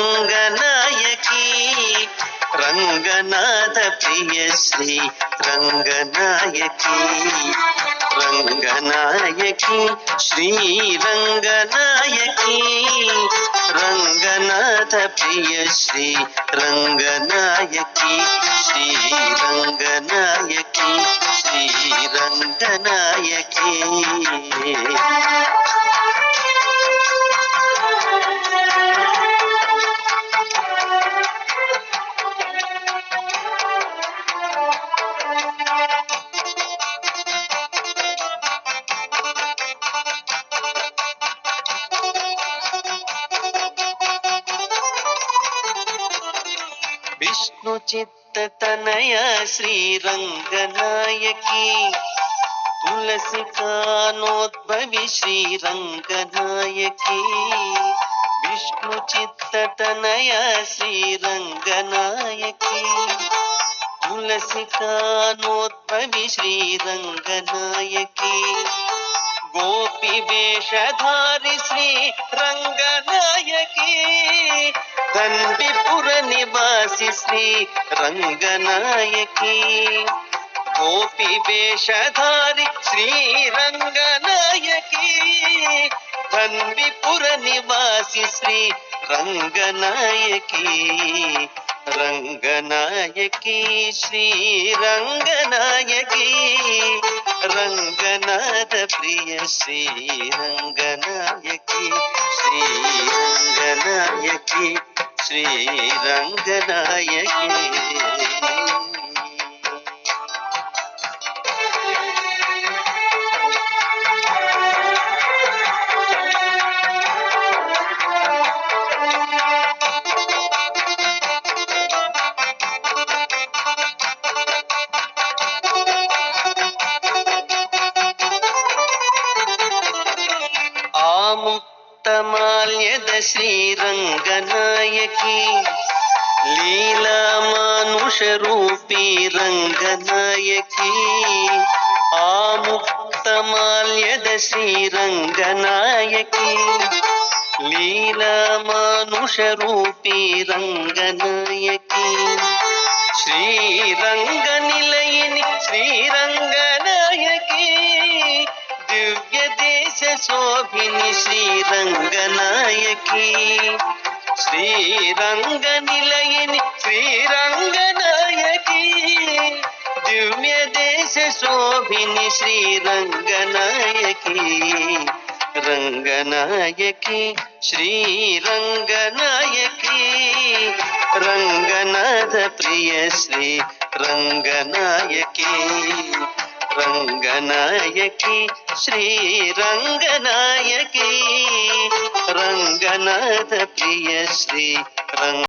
శ్రీరంగనాయకి రంగనాథ ప్రియ శ్రీ రంగనాయకి రంగనాయకి శ్రీరంగనాయకి రంగనాథ ప్రియ శ్రీ రంగనాయకి శ్రీరంగనాయకి శ్రీరంగనాయకి. విష్ణు చిత్త తనయ శ్రీరంగనాయకి తులసి కానోద్భవి శ్రీరంగనాయకి విష్ణు చిత్త తనయ శ్రీరంగనాయకి తులసి కానోద్భవి శ్రీరంగనాయకి గోపి వేషధారి శ్రీ రంగనాయకి దండిపుర నివాసి శ్రీ రంగనాయకి గోపి వేషధారి శ్రీ రంగనాయకి దండిపుర నివాసి శ్రీ రంగనాయకి రంగనాయకి శ్రీ రంగనాయకి రంగనాథ ప్రియ శ్రీ రంగనాయకి శ్రీ రంగనాయకి శ్రీ రంగనాయకి. ఆముక్తమాల్యద శ్రీరంగనాయకి లీలా మానుష రూపీ రంగనాయకి ఆముక్తమాల్యద శ్రీరంగనాయకి లీలా మానుష రూపీ రంగనాయకి శ్రీరంగ నిలయిని శ్రీరంగనాయకి దివ్య దేశ శోభిని శ్రీరంగనాయకి శ్రీరంగ నిలయిని శ్రీరంగనాయకి దివ్య దేశ శోభిని శ్రీరంగనాయకి రంగనాయకి శ్రీరంగనాయకి రంగనాథ ప్రియ శ్రీ రంగనాయకి రంగనాయకి శ్రీరంగనాయకి రంగనాథ ప్రియ శ్రీ రంగ